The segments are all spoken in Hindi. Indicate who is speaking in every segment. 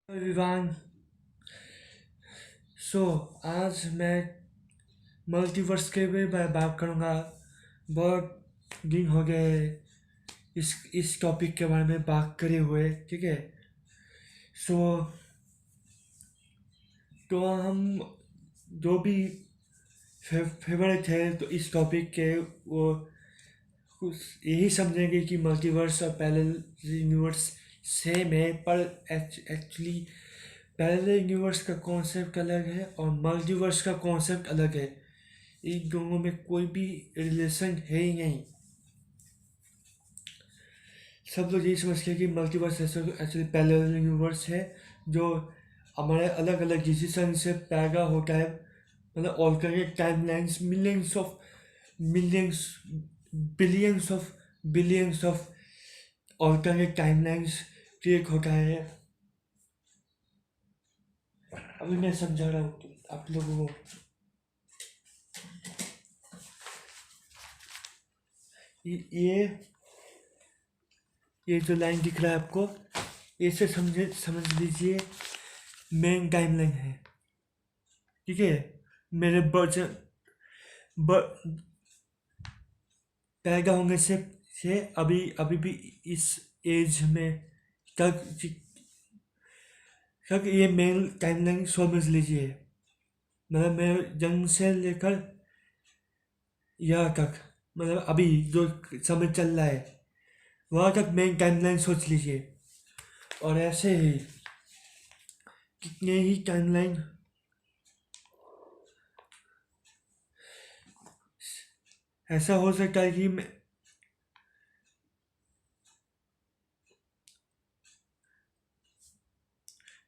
Speaker 1: विवान सो आज मैं मल्टीवर्स के भी मैं बात करूँगा। बहुत दिन हो गए इस टॉपिक के बारे में बात करे हुए, ठीक है। सो तो हम जो भी फेवरेट है तो इस टॉपिक के वो कुछ यही समझेंगे कि मल्टीवर्स और पैरेलल यूनिवर्स सेम है, पर एक्चुअली पैरेलल यूनिवर्स का कॉन्सेप्ट अलग है और मल्टीवर्स का कॉन्सेप्ट अलग है। इन दोनों में कोई भी रिलेशन है ही नहीं। सब लोग यही समझते हैं कि मल्टीवर्स एक्चुअली पैरेलल यूनिवर्स है जो हमारे अलग अलग डिसीजन से पैदा होता है। मतलब alternate timelines, millions billions of alternate timelines create होता है। अभी मैं समझा रहा हूँ आप लोगों को। ये ये जो लाइन दिख रहा है आपको, इसे समझ लीजिए मेन टाइमलाइन है, ठीक है। मेरे पैदा होने से अभी अभी भी इस एज में तक तक ये मेन टाइमलाइन समझ लीजिए। मतलब मेरे जन्म से लेकर यहाँ तक, मतलब अभी जो समय चल रहा है वहाँ तक मेन टाइमलाइन सोच लीजिए। और ऐसे ही कितने ही टाइमलाइन ऐसा हो सकता है कि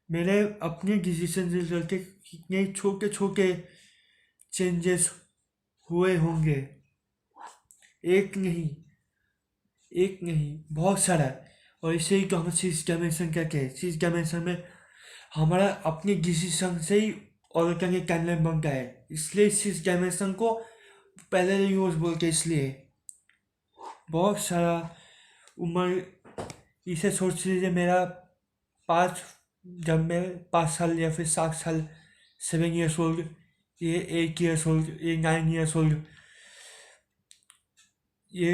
Speaker 1: मेरे अपने डिसीजन से चलते कितने छोटे छोटे चेंजेस हुए होंगे। एक नहीं, एक नहीं, बहुत सारा। और इसे ही तो हम सिक्स डायमेंशन कहते हैं। सिक्स डायमेंशन में हमारा अपने डिसीजन से ही ऑल्टरनेट टाइमलाइन बनता है, इसलिए सिक्स डायमेंशन को पहले यूज बोलते हैं। इसलिए बहुत सारा उम्र, इसे सोच लीजिए मेरा पाँच, जब मैं 5 साल या फिर 7 साल, 7 years old, ये 8 years old, ये 9 years old, ये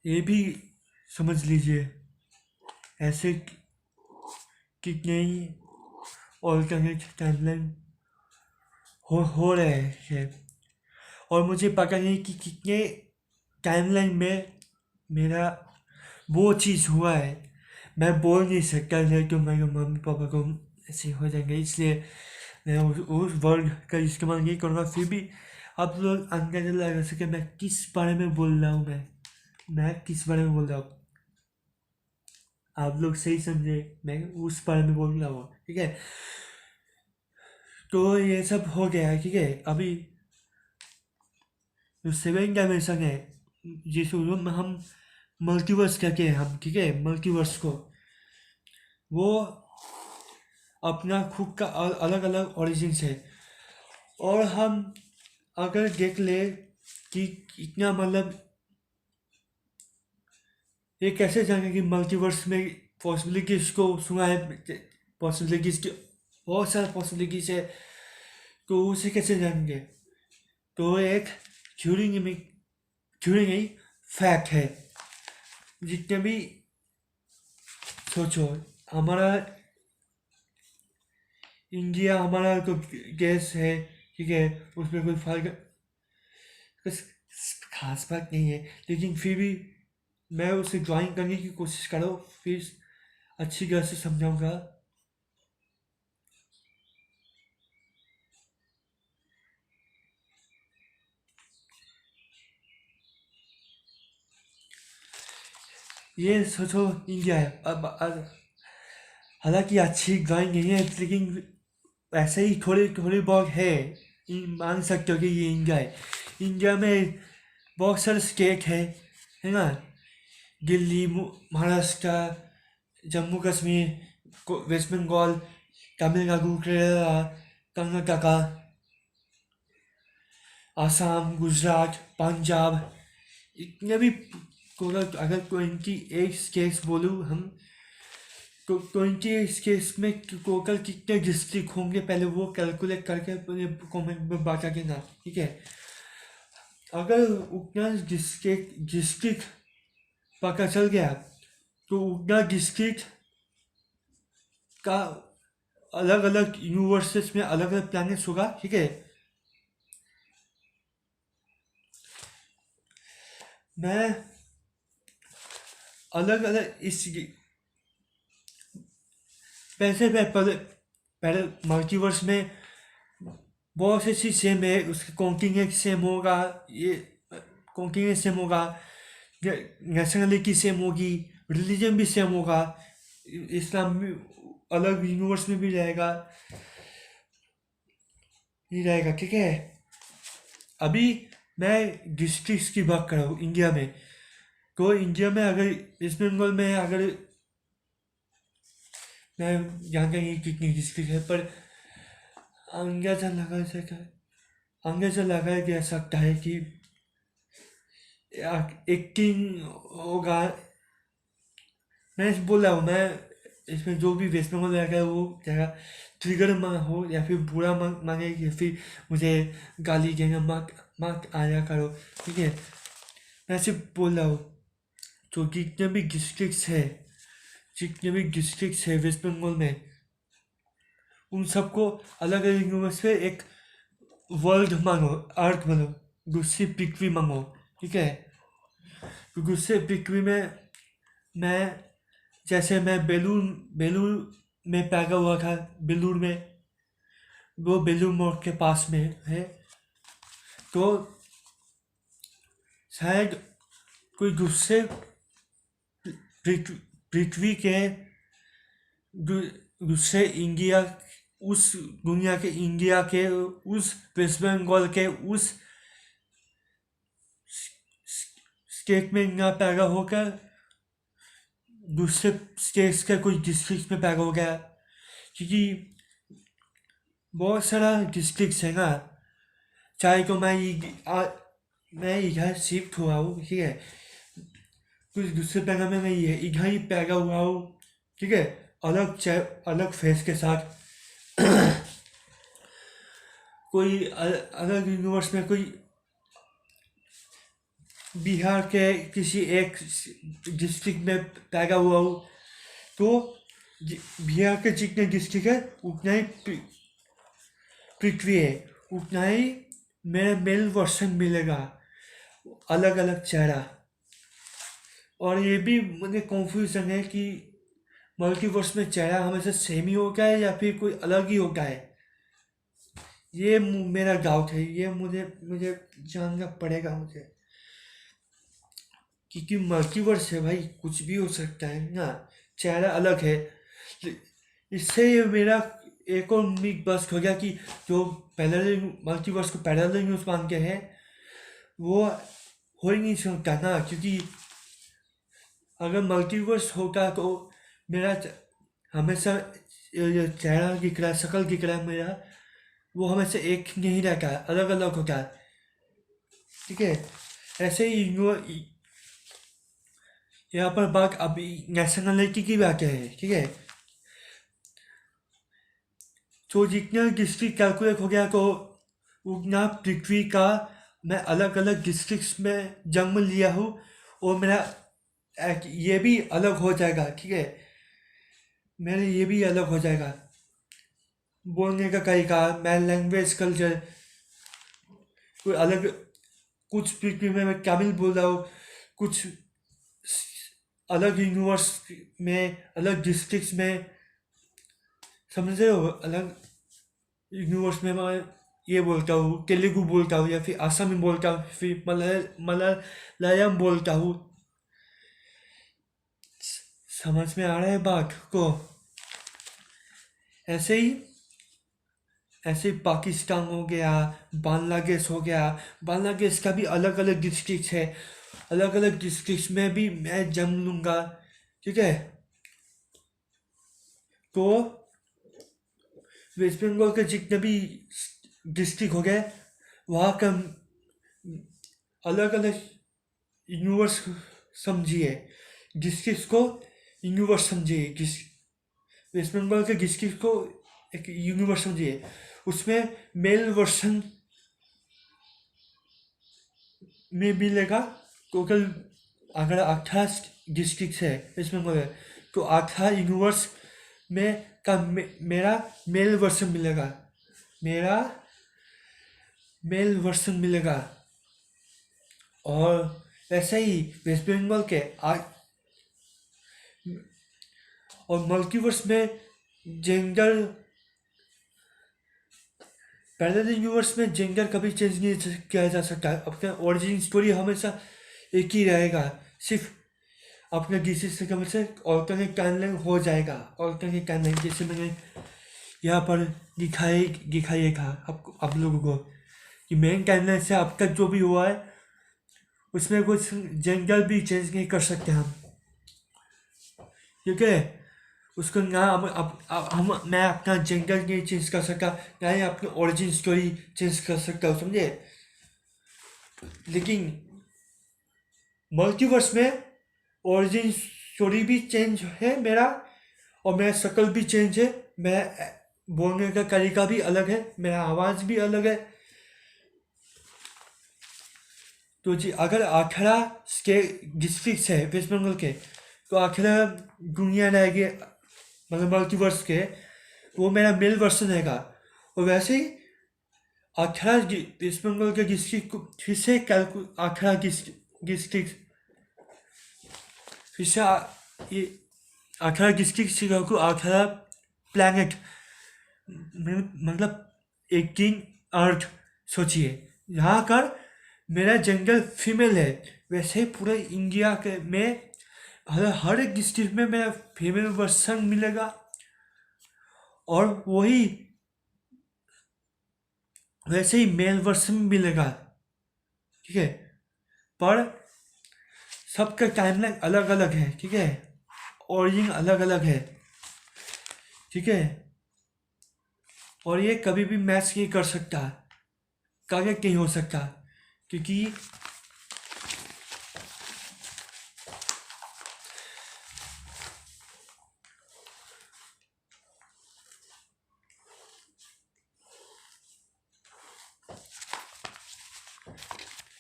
Speaker 1: ये भी समझ लीजिए। ऐसे कितने ही ऑल्टरनेट टाइमलाइन हो रहे हैं और मुझे पता नहीं कि कितने टाइमलाइन में मेरा वो चीज़ हुआ है। मैं बोल नहीं सकता, नहीं तो मेरे मम्मी पापा को ऐसे हो जाएंगे, इसलिए मैं उस वर्ड का इस्तेमाल नहीं करूँगा। फिर भी आप लोग अंदाजा लगा सके मैं किस बारे में बोल रहा हूँ। मैं किस बारे में बोल रहा हूँ, आप लोग सही समझे, मैं उस बारे में बोल रहा हूँ, ठीक है। तो ये सब हो गया है, ठीक है। अभी जो सेवन डायमेंशन है जिस रूम में हम मल्टीवर्स कहते हैं हम, ठीक है, मल्टीवर्स को, वो अपना खुद का अलग अलग ओरिजिन है। और हम अगर देख ले कि इतना, मतलब ये कैसे जाने कि मल्टीवर्स में पॉसिबिलिटीज को सुना है, पॉसिबिलिटीज की बहुत सारे पॉसिबिलिटीज है, तो उसे कैसे जानेंगे। तो एक थ्योरी में, थ्योरी नहीं, फैक्ट है। जितने भी सोचो, हमारा इंडिया हमारा तो देश है, ठीक है, उसमें कोई फर्क कुछ खास बात नहीं है, लेकिन फिर भी मैं उसे ड्राइंग करने की कोशिश करो, फिर अच्छी तरह से समझाऊंगा। ये सोचो इंडिया है, अब हालांकि अच्छी ड्राइंग नहीं है, लेकिन ऐसे ही थोड़ी थोड़ी बहुत है। मान सकते हो कि ये इंडिया है। इंडिया में बहुत सारे स्टेट है ना। दिल्ली, महाराष्ट्र, जम्मू कश्मीर, वेस्ट बंगाल, तमिलनाडु, केरला, कर्नाटका, आसाम, गुजरात, पंजाब, इतने भी अगर 28 केस बोलूँ हम तो 28 केस में टोटल कितने डिस्ट्रिक्ट होंगे पहले वो कैलकुलेट करके कमेंट में बता देना, ठीक है। अगर उतना डिस्ट्रिक्ट पता चल गया तो उतना डिस्ट्रिक्ट का अलग अलग यूनिवर्सिटीज में अलग अलग प्लैनेट्स होगा, ठीक है। मैं अलग अलग इस पैसे पे पहले मल्टीवर्स में बहुत सी चीज सेम है, उसके कॉन्टिनेंट सेम होगा, ये कॉन्टिनेंट सेम होगा, नेशनलिटी सेम होगी, रिलीजन भी सेम होगा, इस्लाम भी अलग यूनिवर्स में भी रहेगा, ये रहेगा, ठीक है। अभी मैं डिस्ट्रिक्ट्स की बात कर रहा हूँ इंडिया में। तो इंडिया में अगर वेस्ट बंगाल में अगर मैं जानता नहीं कितनी डिस्ट्रिक्ट है, पर अंदाजा लगाया जा सकता है कि 18 होगा। मैं बोल रहा हूँ, मैं इसमें जो भी वेस्ट बंगाल रहेगा वो जगह ट्रिगर हो या फिर बुरा मांगे या फिर मुझे गाली देना मत आया करो, ठीक है। मैं सिर्फ बोल रहा हूँ तो जितने भी डिस्ट्रिक्ट्स है वेस्ट बंगाल में, उन सबको अलग अलग यूनिवर्स पे एक वर्ल्ड मांगो, अर्थ मांगो, दूसरी पृथ्वी मांगो, ठीक है। तो दूसरे पृथ्वी में मैं बेलूर में पैदा हुआ था, बेलूर में, वो बेलूर मठ के पास में है। तो शायद कोई दूसरे पृथ्वी के दूसरे इंडिया, उस दुनिया के इंडिया के, उस वेस्ट बंगाल के उस स्टेट में ना पैदा होकर दूसरे स्टेट्स के कुछ डिस्ट्रिक्ट में पैदा हो गया, क्योंकि बहुत सारा डिस्ट्रिक्ट है ना। चाहे तो मैं इधर शिफ्ट हुआ हूँ, ठीक है, कुछ दूसरे पैदा में मैं इधर ही पैदा हुआ हूँ, ठीक है, अलग फेस के साथ। कोई अलग यूनिवर्स में कोई बिहार के किसी एक डिस्ट्रिक्ट में पैदा हुआ हूँ, तो बिहार के जितने डिस्ट्रिक्ट है उतना ही पृथ्वी है, उतना ही मेरा मेल वर्सन मिलेगा, अलग अलग चेहरा। और ये भी मुझे कंफ्यूजन है कि मल्टीवर्स में चेहरा हमेशा सेम ही होता है या फिर कोई अलग ही होता है, ये मेरा डाउट है, ये मुझे जानना पड़ेगा मुझे, क्योंकि मल्टीवर्स है भाई, कुछ भी हो सकता है ना, चेहरा अलग है। इससे ये मेरा एक और मिथ बस्ट हो गया कि जो पैरेलल मल्टीवर्स को पैरेलल यूनिवर्स मानते हैं वो हो ही नहीं सकता ना, क्योंकि अगर मल्टीवर्स होता तो मेरा हमेशा चेहरा दिख रहा है, शक्ल दिख रहा है मेरा, वो हमेशा एक नहीं रहता है, अलग अलग होता है, ठीक है। ऐसे ही यहाँ पर बात अभी नेशनलिटी की बात है, ठीक है। तो जितना डिस्ट्रिक्ट कैलकुलेट हो गया तो उतना पृथ्वी का मैं अलग अलग डिस्ट्रिक्ट्स में जन्म लिया हूँ, और मेरा ये भी अलग हो जाएगा, ठीक है, मेरा ये भी अलग हो जाएगा, बोलने का तरीका, मैं लैंग्वेज कल्चर कोई अलग, कुछ पृथ्वी में मैं तमिल बोल रहा हूँ, कुछ अलग यूनिवर्स में अलग डिस्ट्रिक्ट्स में, समझ रहे हो, अलग यूनिवर्स में मैं ये बोलता हूँ, तेलुगु बोलता हूँ या फिर असमी बोलता हूँ, फिर मलयालम बोलता हूँ। समझ में आ रहा है बात को। ऐसे ही पाकिस्तान हो गया, बांग्लादेश हो गया, बांग्लादेश का भी अलग अलग डिस्ट्रिक्ट है, अलग अलग डिस्ट्रिक्ट में भी मैं जन्म लूँगा, ठीक है। तो वेस्ट बंगाल के जितने भी डिस्ट्रिक्ट हो गए वहाँ का अलग अलग यूनिवर्स समझिए, गिसगिस को यूनिवर्स समझिए, वेस्ट बंगाल के गिसगिस को एक यूनिवर्स समझिए। उसमें मेल वर्सन में मिलेगा टोटल। अगर 18 डिस्ट्रिक्ट है वेस्ट बंगाल में, तो 18 यूनिवर्स में मेरा मेल वर्सन मिलेगा, मेरा मेल वर्सन मिलेगा। और वैसे ही वेस्ट बंगाल के और मल्टीवर्स में जेंडर, पैरेलल यूनिवर्स में जेंडर कभी चेंज नहीं किया जा सकता। अपना ओरिजिन स्टोरी हमेशा एक ही रहेगा, सिर्फ अपना किसी से कभी से ऑल्टरनेट टाइमलाइन हो जाएगा। ऑल्टरनेट टाइमलाइन जैसे मैंने यहाँ पर दिखाइए था आपको, आप लोगों को, कि मेन टाइमलाइन से अब तक जो भी हुआ है उसमें कुछ जेंडर भी चेंज नहीं कर सकते हम, ठीक है। उसको ना हम मैं अपना जेंडर नहीं चेंज कर सकता, ना ही अपनी ओरिजिन स्टोरी चेंज कर सकता हूँ, समझे। लेकिन मल्टीवर्स में ओरिजिन स्टोरी भी चेंज है मेरा, और मेरा शक्ल भी चेंज है, मेरा बोलने का तरीका भी अलग है, मेरा आवाज़ भी अलग है। तो जी अगर 18 के डिस्ट्रिक्ट है वेस्ट बंगाल के, तो 18 दुनिया रहेगी, मतलब मल्टीवर्स के, वो मेरा मेल वर्सन रहेगा। और वैसे ही 18 वेस्ट बंगाल के डिस्ट्रिक्ट फिर से 18 डिस्ट्रिक्ट फिर से ये 18 डिस्ट्रिक्ट से 18 प्लैनेट, मतलब 18 अर्थ सोचिए। यहाँ कर मेरा जेंडर फीमेल है, वैसे ही पूरे इंडिया के में हर एक डिस्ट्रिक्ट में मेरा फीमेल वर्सन मिलेगा, और वही वैसे ही मेल वर्सन मिलेगा, ठीक है। पर सबका टाइमलाइन अलग अलग है, ठीक है, ओरिजिन अलग अलग है, ठीक है। और ये कभी भी मैच नहीं कर सकता, कनेक्ट नहीं हो सकता, क्योंकि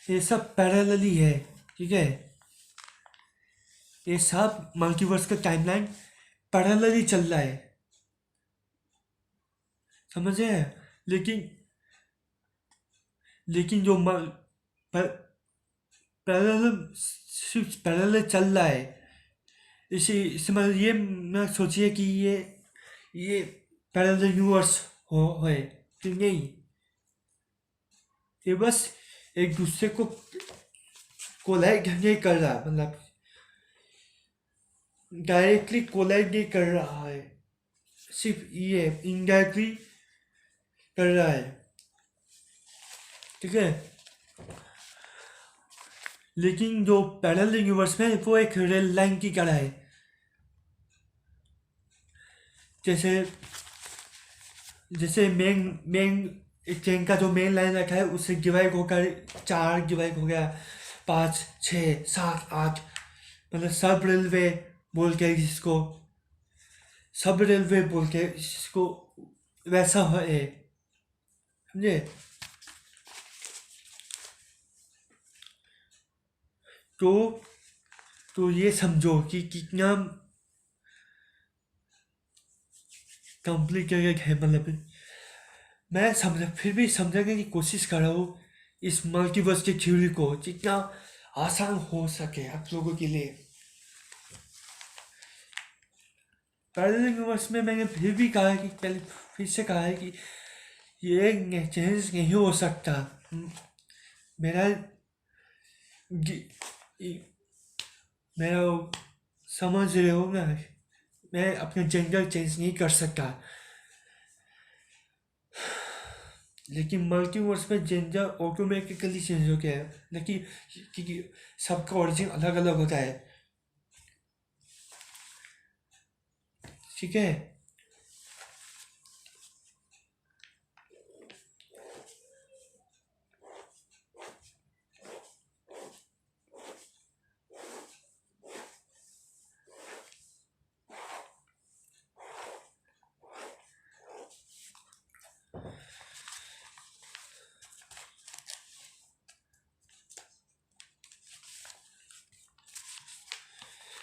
Speaker 1: ये सब पैरेलली है, ठीक है। ये सब मल्टीवर्स का टाइमलाइन पैरेलली चल रहा है, समझे। लेकिन लेकिन जो पैरेलल सिर्फ पैरेलल चल रहा है, इसे मतलब ये ना सोचिए कि ये पैरेलल यूनिवर्स है कि नहीं। ये बस एक दूसरे को कोलाइड नहीं कर रहा, मतलब डायरेक्टली कोलाइड नहीं कर रहा है, सिर्फ ये इनडायरेक्टली कर रहा है, ठीक है। लेकिन जो पैरेलल यूनिवर्स में वो एक रेल लाइन की तरह है, जैसे जैसे मेन मेन ट्रेन का जो मेन लाइन रखा है उससे डिवाइड होकर 4 डिवाइड हो गया, 5 6 7 8, मतलब सब रेलवे बोल के जिसको सब रेलवे बोल के जिसको, वैसा है, समझे। तो तो ये समझो कि कितना कॉम्प्लिकेटेड है, मतलब मैं समझ फिर भी समझने की कोशिश कर रहा हूँ इस मल्टीवर्स की थ्योरी को जितना आसान हो सके आप लोगों के लिए। पैरेलल यूनिवर्स में मैंने फिर भी कहा कि पहले फिर से कहा है कि ये चेंज नहीं हो सकता। मेरा मेरा समझ रहे हो ना, मैं अपना जेंडर चेंज नहीं कर सकता। लेकिन मल्टीवर्स में जेंडर ऑटोमेटिकली चेंज हो गया है, लेकिन क्योंकि सबका ओरिजिन अलग अलग होता है, ठीक है।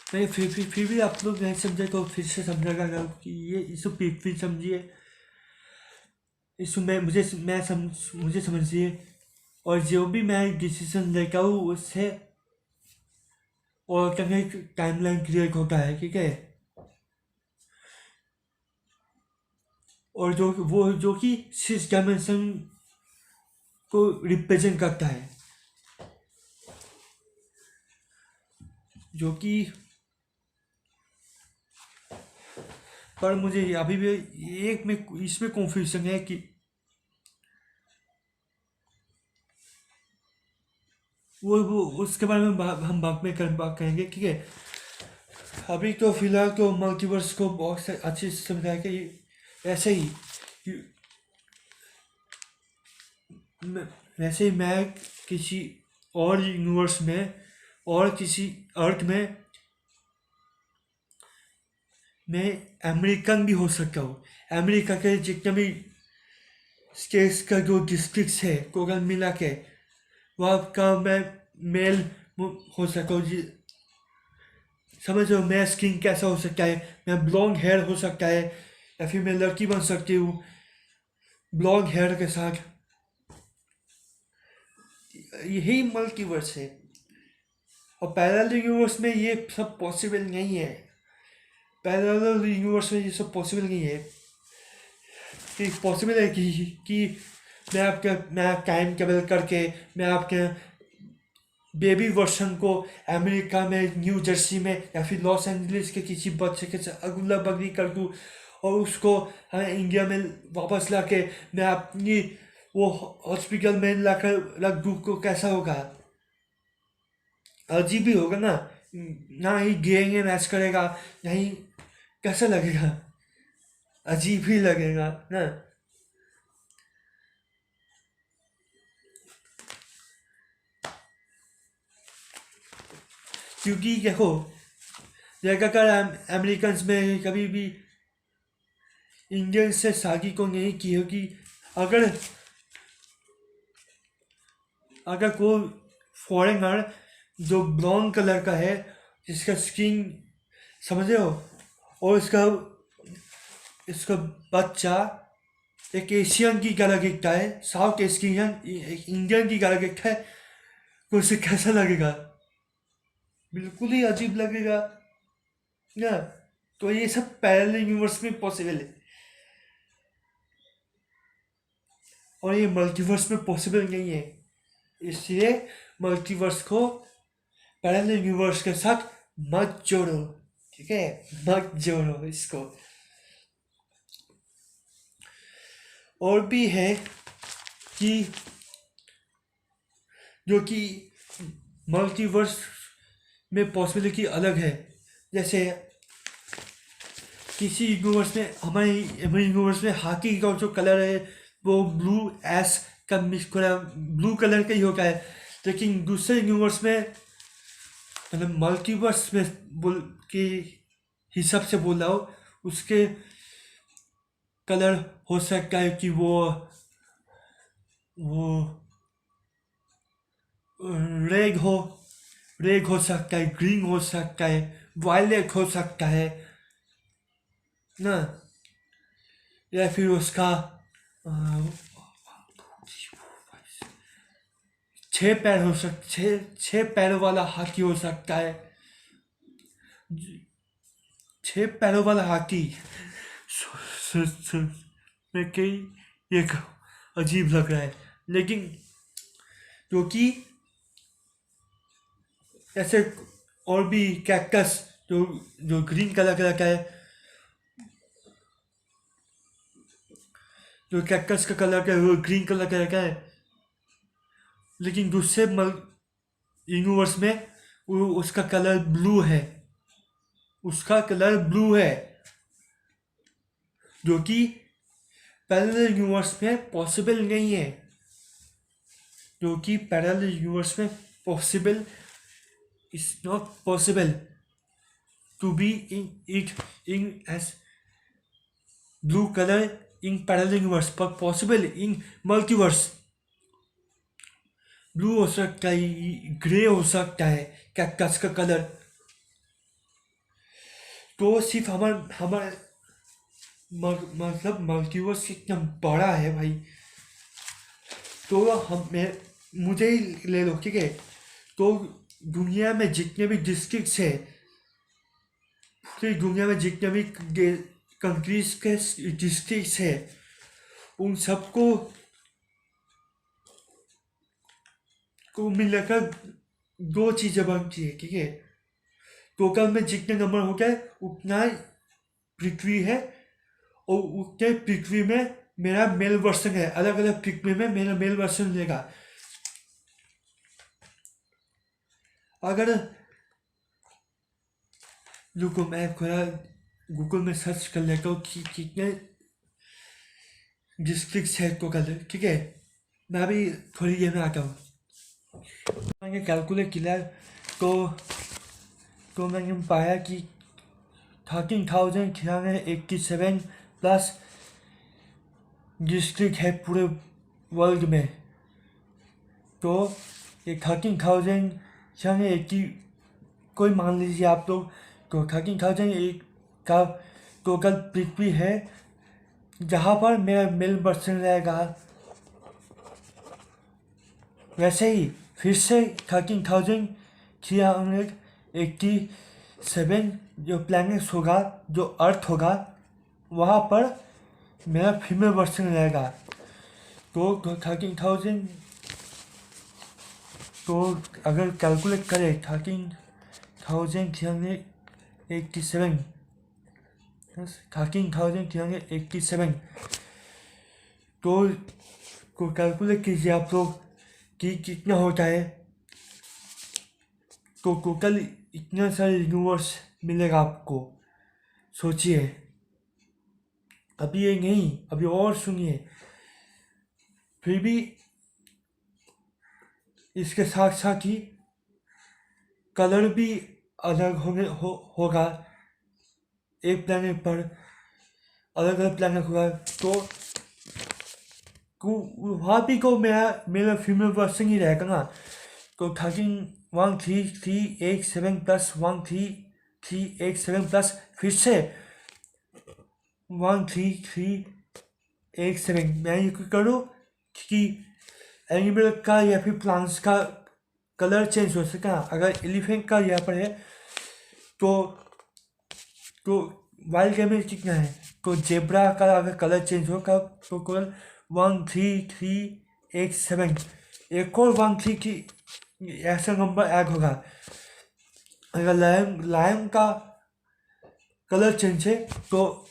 Speaker 1: नहीं, फिर भी आप लोग नहीं समझे तो फिर से समझागा कि ये इसको फिर समझिए, इसमें मुझे समझिए, और जो भी मैं डिसीजन लेता हूँ उससे ऑल्टरनेट टाइमलाइन क्रिएट होता है, ठीक है। और जो कि 6 डायमेंशन को रिप्रेजेंट करता है, जो कि पर मुझे अभी भी एक में इसमें कंफ्यूजन है कि वो उसके बारे में हम बाद में बात करेंगे, ठीक है। अभी तो फिलहाल तो मल्टीवर्स को बहुत से अच्छे से समझाया कि ऐसे ही मैं किसी और यूनिवर्स में और किसी अर्थ में मैं अमेरिकन भी हो सकता हूँ। अमेरिका के जितने भी स्टेट्स का जो डिस्ट्रिक्ट्स है को अगर मिला के वहाँ का मैं मेल हो सकता हूँ जी। समझ रहे हो, मेरा स्किन कैसा हो सकता है, मैं ब्लॉन्ड हेयर हो सकता है, या फिर मैं लड़की बन सकती हूँ ब्लॉन्ड हेयर के साथ। यही मल्टीवर्स है, और पैरेलल यूनिवर्स में ये सब पॉसिबल नहीं है। पैरेलल यूनिवर्स में ये सब पॉसिबल नहीं है। कि पॉसिबल है कि मैं टाइम ट्रेवल करके मैं आपके बेबी वर्सन को अमेरिका में, न्यू जर्सी में, या फिर लॉस एंजलिस के किसी बच्चे के साथ अगला बगली कर दूँ, और उसको हमें इंडिया में वापस ला के मैं अपनी वो हॉस्पिटल में ला कर रख दूँ, को कैसा होगा? अजीब ही होगा ना। ना ही डीएनए मैच करेगा, ना ही कैसा लगेगा, अजीब ही लगेगा ना। क्योंकि देखो, ज़्यादातर अमेरिकन में कभी भी इंडियन से शादी को नहीं की होगी। अगर अगर कोई फॉरेनर जो ब्राउन कलर का है, जिसका स्किन समझ रहे हो, और इसका बच्चा एक एशियन की तरह दिखता है, साउथ एशियन इंडियन की तरह दिखता है, तो उसे कैसा लगेगा? बिल्कुल ही अजीब लगेगा ना। तो ये सब पैरेलल यूनिवर्स में पॉसिबल है, और ये मल्टीवर्स में पॉसिबल नहीं है। इसलिए मल्टीवर्स को पैरेलल यूनिवर्स के साथ मत जोड़ो, ठीक है, मत जोड़ो इसको। और भी है कि जो कि मल्टीवर्स में पॉसिबिलिटी अलग है। जैसे किसी यूनिवर्स में, हमारे यूनिवर्स में हाथी का जो कलर है वो ब्लू एस का मिक्स ब्लू कलर का ही होता है, लेकिन दूसरे यूनिवर्स में, मतलब मल्टीवर्स में बोल के हिसाब से बोल रहा हूँ, उसके कलर हो सकता है कि वो रेड हो सकता है, ग्रीन हो सकता है, वायलेट हो सकता है ना, या फिर उसका 6 पैर हो सकता, 6 पैर वाला हाथी हो सकता है। 6 पैरों वाला हाथी में कई एक अजीब लग रहा है, लेकिन क्योंकि ऐसे और भी कैक्टस जो जो ग्रीन कलर का है, जो कैक्टस का कलर का है वो ग्रीन कलर का है, लेकिन दूसरे यूनिवर्स में उसका कलर ब्लू है, उसका कलर ब्लू है, जो कि पैरेलल यूनिवर्स में पॉसिबल नहीं है, जो कि पैरेलल यूनिवर्स में possible is not possible to be in as blue colour in parallel universe, पर पॉसिबल इन मल्टीवर्स। ब्लू हो सकता है, ग्रे हो सकता है कैक्टस का कलर, तो सिर्फ हमारे मतलब मल्टीवर्स इतना बड़ा है भाई, तो मुझे ही ले लो, ठीक है। तो दुनिया में जितने भी डिस्ट्रिक्ट्स है, पूरी दुनिया में जितने भी कंट्रीज के डिस्ट्रिक्ट्स है, उन सबको मिलाकर 2 चीज़ें बनती है, ठीक है। टोटल में जितने नंबर हो गए उतना पृथ्वी है, और उतने पृथ्वी में मेरा मेल वर्सन है, अलग अलग पृथ्वी में मेरा मेल वर्सन लेगा। अगर रुको मैं थोड़ा गूगल में सर्च कर लेता हूँ कि कितने डिस्ट्रिक्ट है टोटल, ठीक है। मैं अभी थोड़ी देर में आता हूँ। मैंने कैलकुलेट किया तो मैंने पाया कि 13,387 प्लस डिस्ट्रिक्ट है पूरे वर्ल्ड में। तो ये 13,380 कोई मान लीजिए आप लोग, तो 13,000 का टोटल पृथ्वी है, जहाँ पर मेरा मेल पर्सन रहेगा। वैसे ही फिर से 13,387 जो प्लैनेट्स होगा, जो अर्थ होगा, वहाँ पर मेरा फीमेल वर्सन रहेगा। तो 13,000, तो अगर कैलकुलेट करें 13,387 तो कैलकुलेट कीजिए आप लोग कि कितना होता है। तो टोटल इतना सारे यूनिवर्स मिलेगा आपको, सोचिए। अभी ये नहीं, अभी और सुनिए। फिर भी इसके साथ साथ ही कलर भी अलग होगा, एक प्लैनेट पर अलग अलग प्लैनेट होगा। तो वहाँ भी को मेरा फीमेल वर्सन ही रहेगा ना। तो 13,13,387 प्लस 13,387 प्लस फिर से 13,387 मैं ये करूँ कि एनिमल का या फिर प्लांट्स का कलर चेंज हो सका। अगर एलिफेंट का यहाँ पर है तो वाइल्ड एनिमल कितना है, तो जेब्रा का अगर कलर चेंज होगा तो कलर 13,387 एक और 13 की ऐसा नंबर ऐड होगा। अगर लायन का कलर चेंज है तो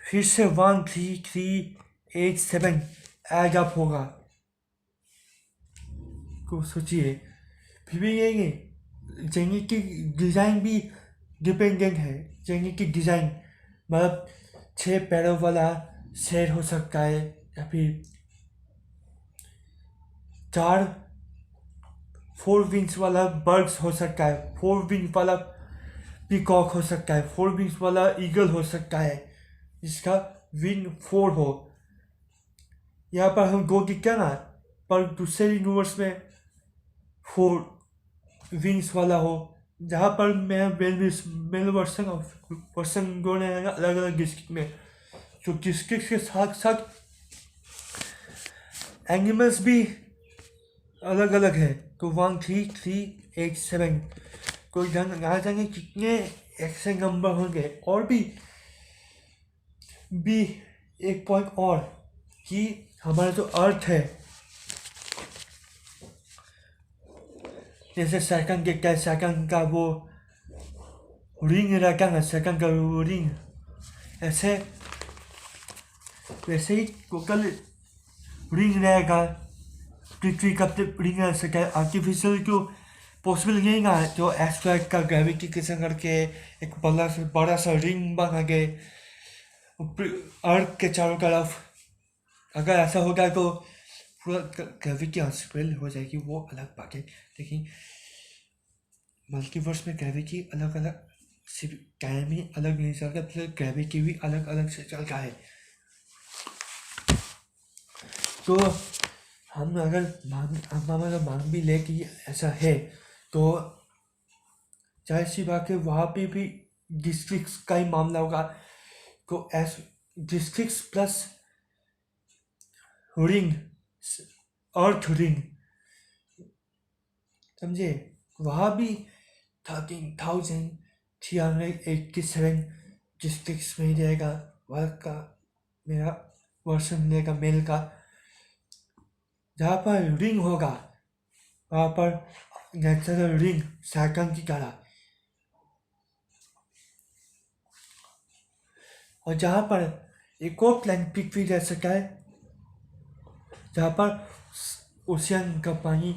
Speaker 1: फिर से 13,387 ऐड अप होगा। तो सोचिए, फिर भी ये जेनेटिक डिज़ाइन भी डिपेंडेंट है। जेनेटिक डिज़ाइन मतलब 6 पैरों वाला शेर हो सकता है, या फिर 4 विंग्स वाला बर्ड्स हो सकता है, 4 विंग्स वाला पीकॉक हो सकता है, 4 विंग्स वाला ईगल हो सकता है जिसका विंग 4 हो। यहाँ पर हम 2 दिखता ना, पर दूसरे यूनिवर्स में 4 विंग्स वाला हो, जहाँ पर मेरा मेल वर्सन दो रहेगा अलग अलग डिस्ट्रिक्ट में। तो डिस्ट्रिक्ट के साथ साथ एनिमल्स भी अलग अलग है। तो 13,387 तो यहाँ जाएंगे कितने ऐसे नंबर होंगे। और भी एक पॉइंट और कि हमारा जो अर्थ है, जैसे सेकंड देखता है, सेकंड का वो रिंग रहता है, सेकंड का वो रिंग, ऐसे वैसे ही टोटल रिंग रहेगा। पृथ्वी का रिंग रह सकता है, आर्टिफिशियल जो पॉसिबल नहीं ना, जो एस्ट्रॉइड का ग्रेविटी कैसे करके एक बड़ा सा रिंग बना के अर्थ के चारों तरफ। अगर ऐसा होगा तो पूरा ग्रेविटी अनस्टेबल हो जाएगी, वो अलग बात है। लेकिन मल्टीवर्स में ग्रेविटी अलग अलग, सिर्फ टाइम ही अलग नहीं चलता, मतलब ग्रेविटी भी अलग अलग से चलता है। तो हम अगर मान भी ले कि ऐसा है, तो जाहिर सी बात है वहाँ पे भी डिस्ट्रिक्ट्स का ही मामला होगा, तो डिस्ट्रिक्ट्स प्लस रिंग, अर्थ रिंग, समझे, वहाँ भी 13,387 डिस्ट्रिक्ट्स में ही रहेगा वर्क का, मेरा वर्षन मिलेगा मेल का। जहाँ पर रिंग होगा वहाँ पर नेचुरल रिंग सैटर्न की तरह, और जहाँ पर एक और प्लैनेट पृथ्वी रह सकता है, जहाँ पर ओशियन का पानी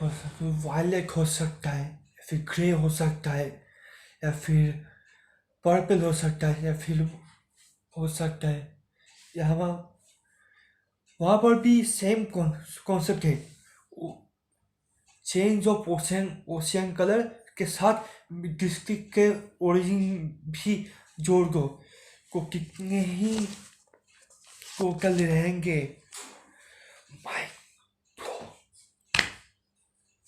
Speaker 1: वायलेट हो सकता है, या फिर ग्रे हो सकता है, या फिर पर्पल हो सकता है, या फिर हो सकता है, या वहाँ पर भी सेम कॉन्सेप्ट है, चेंज ऑफ ओशियन कलर के साथ डिस्ट्रिक्ट के ओरिजिन भी जोड़ दो, को कितने ही टोटल रहेंगे।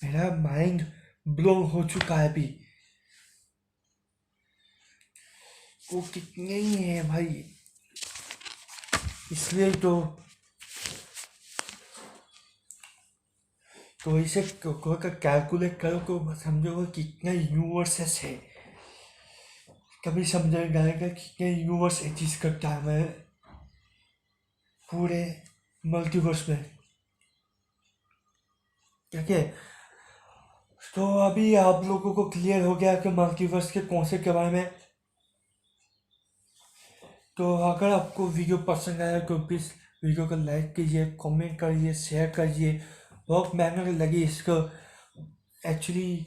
Speaker 1: मेरा माइंड ब्लोन हो चुका है अभी, वो कितने ही है भाई, इसलिए तो इसे कैलकुलेट करो तो समझोगे कितना यूनिवर्सेस है, कभी समझ में आएगा कितने यूनिवर्स एग्जिस्ट करता है मैं पूरे मल्टीवर्स में, ठीक है। तो अभी आप लोगों को क्लियर हो गया कि मल्टीवर्स के कॉन्सेप्ट के बारे में। तो अगर आपको वीडियो पसंद आया तो प्लीज़ वीडियो को लाइक कीजिए, कमेंट करिए, शेयर करिए। बहुत मेहनत लगी इसको, एक्चुअली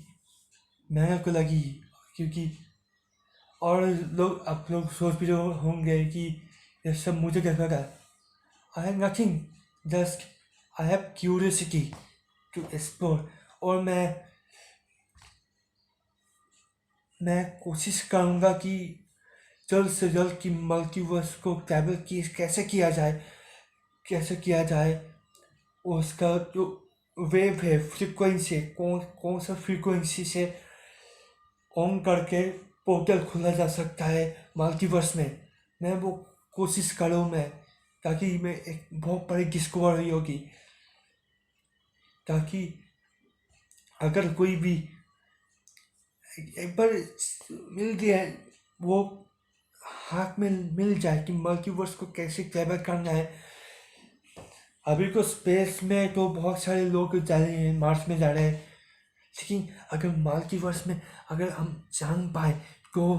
Speaker 1: मेहनत को लगी, क्योंकि और लोग आप लोग सोच भी रहे होंगे कि ये सब मुझे क्या पता। I have nothing, just I have curiosity to explore, और मैं कोशिश करूँगा कि जल्द से जल्द कि मल्टीवर्स को ट्रैवल कैसे किया जाए, उसका जो वेव है, फ्रीक्वेंसी, कौन सा फ्रीक्वेंसी से ऑन करके पोर्टल खोला जा सकता है मल्टीवर्स में, मैं वो कोशिश करूँ मैं, ताकि मैं एक बहुत बड़ी डिस्कवरी होगी, ताकि अगर कोई भी एक बार मिल गया वो हाथ में मिल जाए कि मल्टीवर्स को कैसे ट्रैवल करना है। अभी तो स्पेस में तो बहुत सारे लोग जा रहे हैं, मार्स में जा रहे हैं, लेकिन अगर मल्टीवर्स में अगर हम जान पाए तो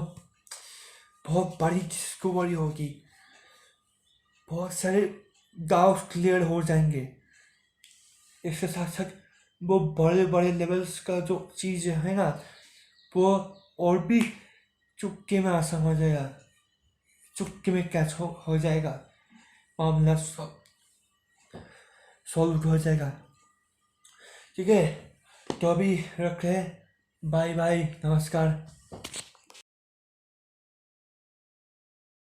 Speaker 1: बहुत बड़ी डिस्कवरी होगी, बहुत सारे डाउट्स क्लियर हो जाएंगे। इसके साथ साथ वो बड़े बड़े लेवल्स का जो चीज़ है ना, वो और भी चुटकी में आसान हो जाएगा, चुटकी में कैच हो जाएगा, मामला सॉल्व हो जाएगा, ठीक है। तो अभी रख रहे, बाय बाय, नमस्कार।